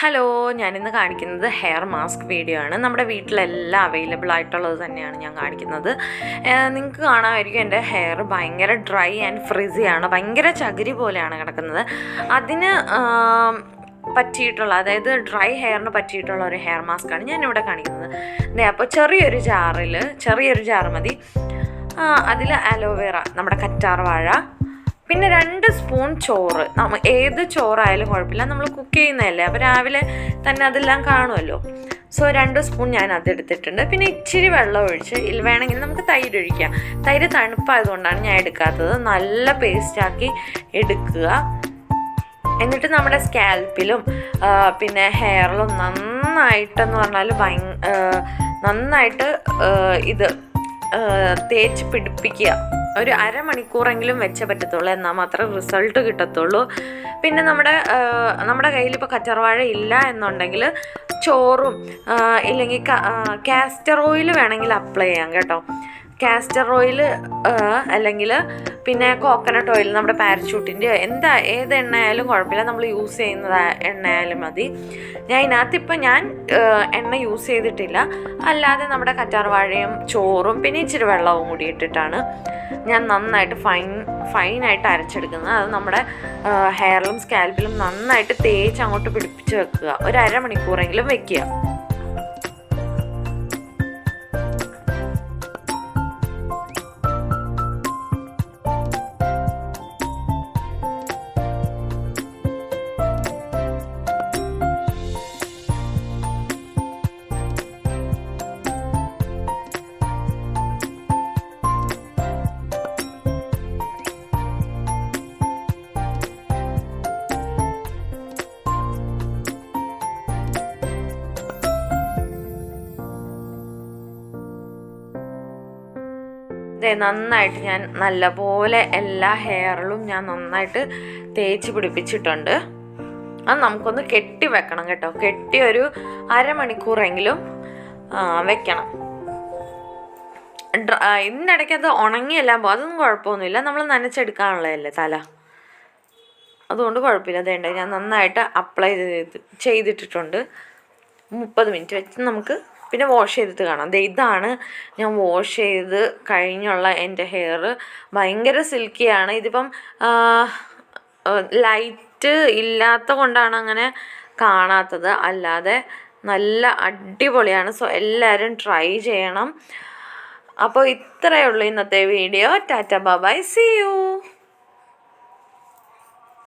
Hello, ഞാനിന്ന് കാണിക്കുന്നത് hair mask video ആണ്. നമ്മുടെ വീട്ടിലെല്ലാം അവൈലബിൾ ആയിട്ടുള്ളത് തന്നെയാണ് ഞാൻ കാണിക്കുന്നത്. നിങ്ങൾക്ക് കാണാമായിരിക്കും എൻ്റെ ഹെയർ ഭയങ്കര ഡ്രൈ ആൻഡ് ഫ്രിസിയാണ്, ഭയങ്കര ചകിരി പോലെയാണ് കിടക്കുന്നത്. അതിന് പറ്റിയിട്ടുള്ള, അതായത് ഡ്രൈ ഹെയറിന് പറ്റിയിട്ടുള്ള ഒരു ഹെയർ മാസ്കാണ് ഞാനിവിടെ കാണിക്കുന്നത്. അപ്പോൾ ചെറിയൊരു ജാറ് മതി. അതിൽ അലോവേറ, നമ്മുടെ കറ്റാർ വാഴ, പിന്നെ 2 സ്പൂൺ ചോറ്. ഏത് ചോറായാലും കുഴപ്പമില്ല, നമ്മൾ കുക്ക് ചെയ്യുന്നതല്ലേ, അപ്പോൾ രാവിലെ തന്നെ അതെല്ലാം കാണുമല്ലോ. സോ 2 സ്പൂൺ ഞാൻ അതെടുത്തിട്ടുണ്ട്. പിന്നെ ഇച്ചിരി വെള്ളം ഒഴിച്ച്, വേണമെങ്കിൽ നമുക്ക് തൈര് ഒഴിക്കാം. തൈര് തണുപ്പായതുകൊണ്ടാണ് ഞാൻ എടുക്കാത്തത്. നല്ല പേസ്റ്റാക്കി എടുക്കുക. എന്നിട്ട് നമ്മുടെ സ്കാൽപ്പിലും പിന്നെ ഹെയറിലും നന്നായിട്ടെന്ന് പറഞ്ഞാൽ നന്നായിട്ട് ഇത് തേച്ച് പിടിപ്പിക്കുക. ഒരു അരമണിക്കൂറെങ്കിലും വെച്ചേ പറ്റത്തുള്ളൂ, എന്നാൽ മാത്രമേ റിസൾട്ട് കിട്ടത്തുള്ളൂ. പിന്നെ നമ്മുടെ കയ്യിൽ ഇപ്പോൾ കറ്റാർവാഴ ഇല്ല എന്നുണ്ടെങ്കിൽ ചോറും ഇല്ലെങ്കിൽ കാസ്റ്റർ ഓയിൽ വേണമെങ്കിൽ അപ്ലൈ ചെയ്യാം കേട്ടോ. കാസ്റ്റർ ഓയിൽ അല്ലെങ്കിൽ പിന്നെ കോക്കനട്ട് ഓയിൽ, നമ്മുടെ പാരച്യൂട്ടിൻ്റെയോ ഏത് എണ്ണയായാലും കുഴപ്പമില്ല, നമ്മൾ യൂസ് ചെയ്യുന്നത് എണ്ണയായാലും മതി. ഞാൻ എണ്ണ യൂസ് ചെയ്തിട്ടില്ല, അല്ലാതെ നമ്മുടെ കറ്റാർവാഴയും ചോറും പിന്നെ ഇച്ചിരി വെള്ളവും കൂടി ഇട്ടിട്ടാണ് ഞാൻ നന്നായിട്ട് ഫൈനായിട്ട് അരച്ചെടുക്കുന്നത്. അത് നമ്മുടെ ഹെയറിലും സ്കാൽപ്പിലും നന്നായിട്ട് തേച്ച് അങ്ങോട്ട് പിടിപ്പിച്ച് വെക്കുക. ഒരു അരമണിക്കൂറെങ്കിലും വെക്കുക. നന്നായിട്ട് ഞാൻ നല്ലപോലെ എല്ലാ ഹെയറിലും ഞാൻ നന്നായിട്ട് തേച്ച് പിടിപ്പിച്ചിട്ടുണ്ട്. അത് നമുക്കൊന്ന് കെട്ടി വെക്കണം കേട്ടോ. കെട്ടി ഒരു അരമണിക്കൂറെങ്കിലും വെക്കണം. ഇതിനിടയ്ക്ക് അത് ഉണങ്ങിയെല്ലാം പോകും, അതൊന്നും കുഴപ്പമൊന്നുമില്ല. നമ്മൾ നനച്ചെടുക്കാനുള്ളതല്ലേ തല, അതുകൊണ്ട് കുഴപ്പമില്ല. അതേണ്ട ഞാൻ നന്നായിട്ട് അപ്ലൈ ചെയ്തിട്ടിട്ടുണ്ട്. 30 മിനിറ്റ് വെച്ച് നമുക്ക് പിന്നെ വാഷ് ചെയ്തിട്ട് കാണാം. ഇതാണ് ഞാൻ വാഷ് ചെയ്ത് കഴിഞ്ഞുള്ള എൻ്റെ ഹെയർ. ഭയങ്കര സിൽക്കിയാണ്. ഇതിപ്പം ലൈറ്റ് ഇല്ലാത്ത കൊണ്ടാണ് അങ്ങനെ കാണാത്തത്, അല്ലാതെ നല്ല അടിപൊളിയാണ്. സോ എല്ലാവരും ട്രൈ ചെയ്യണം. അപ്പോൾ ഇത്രയേ ഉള്ളൂ ഇന്നത്തെ video. Tata bye, see U.